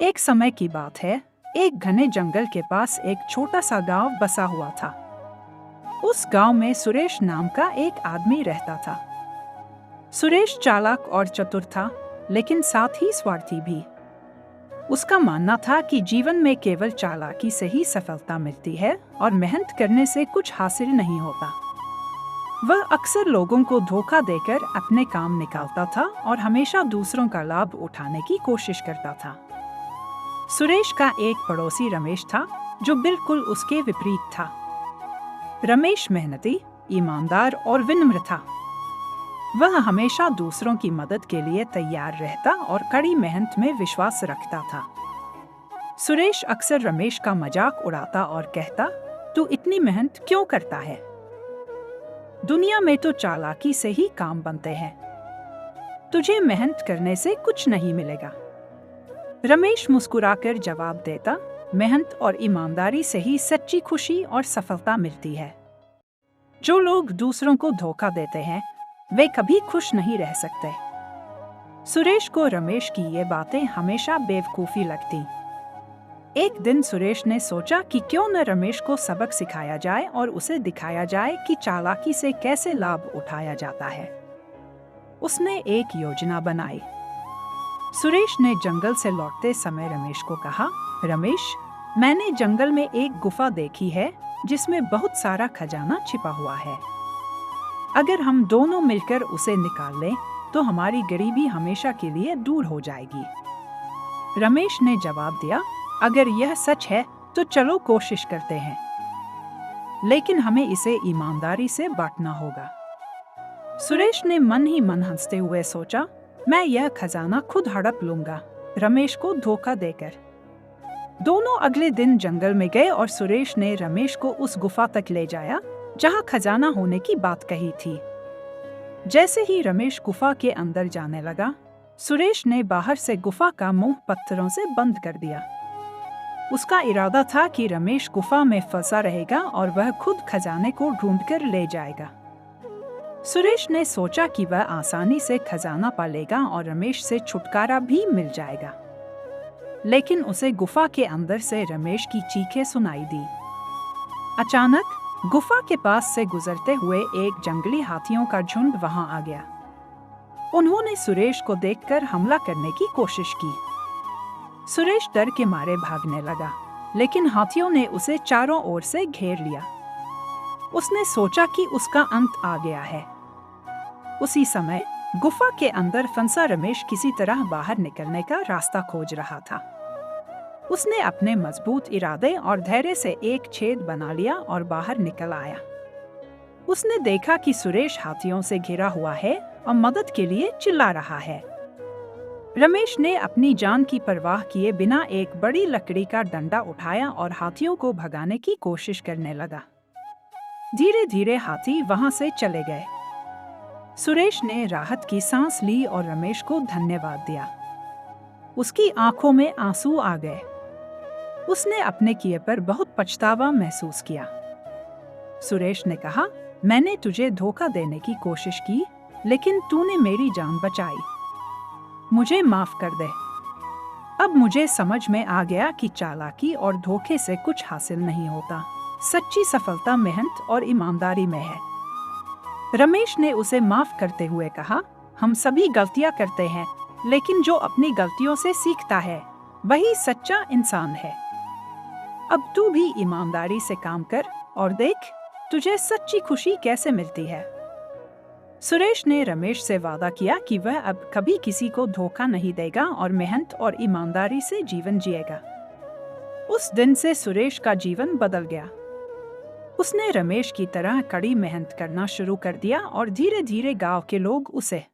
एक समय की बात है। एक घने जंगल के पास एक छोटा सा गांव बसा हुआ था। उस गांव में सुरेश नाम का एक आदमी रहता था। सुरेश चालाक और चतुर था, लेकिन साथ ही स्वार्थी भी। उसका मानना था कि जीवन में केवल चालाकी से ही सफलता मिलती है और मेहनत करने से कुछ हासिल नहीं होता। वह अक्सर लोगों को धोखा देकर अपने काम निकालता था और हमेशा दूसरों का लाभ उठाने की कोशिश करता था। सुरेश का एक पड़ोसी रमेश था, जो बिल्कुल उसके विपरीत था। रमेश मेहनती, ईमानदार और विनम्र था। वह हमेशा दूसरों की मदद के लिए तैयार रहता और कड़ी मेहनत में विश्वास रखता था। सुरेश अक्सर रमेश का मजाक उड़ाता और कहता, "तू इतनी मेहनत क्यों करता है? दुनिया में तो चालाकी से ही काम बनते हैं। तुझे मेहनत करने से कुछ नहीं मिलेगा।" रमेश मुस्कुराकर जवाब देता, "मेहनत और ईमानदारी से ही सच्ची खुशी और सफलता मिलती है। जो लोग दूसरों को धोखा देते हैं, वे कभी खुश नहीं रह सकते।" सुरेश को रमेश की ये बातें हमेशा बेवकूफ़ी लगती। एक दिन सुरेश ने सोचा कि क्यों न रमेश को सबक सिखाया जाए और उसे दिखाया जाए कि चालाकी से कैसे लाभ उठाया जाता है। उसने एक योजना बनाई। सुरेश ने जंगल से लौटते समय रमेश को कहा, "रमेश, मैंने जंगल में एक गुफा देखी है जिसमें बहुत सारा खजाना छिपा हुआ है। अगर हम दोनों मिलकर उसे निकाल लें तो हमारी गरीबी हमेशा के लिए दूर हो जाएगी।" रमेश ने जवाब दिया, "अगर यह सच है तो चलो कोशिश करते हैं, लेकिन हमें इसे ईमानदारी से बांटना होगा।" सुरेश ने मन ही मन हंसते हुए सोचा, "मैं यह खजाना खुद हड़प लूंगा, रमेश को धोखा देकर।" दोनों अगले दिन जंगल में गए और सुरेश ने रमेश को उस गुफा तक ले जाया जहां खजाना होने की बात कही थी। जैसे ही रमेश गुफा के अंदर जाने लगा, सुरेश ने बाहर से गुफा का मुंह पत्थरों से बंद कर दिया। उसका इरादा था कि रमेश गुफा में फंसा रहेगा और वह खुद खजाने को ढूंढकर ले जाएगा। सुरेश ने सोचा कि वह आसानी से खजाना पा लेगा और रमेश से छुटकारा भी मिल जाएगा। लेकिन उसे गुफा के अंदर से रमेश की चीखें सुनाई दी। अचानक गुफा के पास से गुजरते हुए एक जंगली हाथियों का झुंड वहां आ गया। उन्होंने सुरेश को देखकर हमला करने की कोशिश की। सुरेश डर के मारे भागने लगा, लेकिन हाथियों ने उसे चारों ओर से घेर लिया। उसने सोचा कि उसका अंत आ गया है। उसी समय गुफा के अंदर फंसा रमेश किसी तरह बाहर निकलने का रास्ता खोज रहा था। उसने अपने मजबूत इरादे और धैर्य से एक छेद बना लिया और बाहर निकल आया। उसने देखा कि सुरेश हाथियों से घिरा हुआ है और मदद के लिए चिल्ला रहा है। रमेश ने अपनी जान की परवाह किए बिना एक बड़ी लकड़ी का डंडा उठाया और हाथियों को भगाने की कोशिश करने लगा। धीरे धीरे हाथी वहां से चले गए। सुरेश ने राहत की सांस ली और रमेश को धन्यवाद दिया। उसकी आंखों में आंसू आ गए। उसने अपने किए पर बहुत पछतावा महसूस किया। सुरेश ने कहा, "मैंने तुझे धोखा देने की कोशिश की, लेकिन तूने मेरी जान बचाई। मुझे माफ कर दे। अब मुझे समझ में आ गया कि चालाकी और धोखे से कुछ हासिल नहीं होता। सच्ची सफलता मेहनत और ईमानदारी में है।" रमेश ने उसे माफ करते हुए कहा, "हम सभी गलतियां करते हैं, लेकिन जो अपनी गलतियों से सीखता है वही सच्चा इंसान है। अब तू भी ईमानदारी से काम कर और देख, तुझे सच्ची खुशी कैसे मिलती है।" सुरेश ने रमेश से वादा किया कि वह अब कभी किसी को धोखा नहीं देगा और मेहनत और ईमानदारी से जीवन जिएगा। उस दिन से सुरेश का जीवन बदल गया। उसने रमेश की तरह कड़ी मेहनत करना शुरू कर दिया और धीरे धीरे गांव के लोग उसे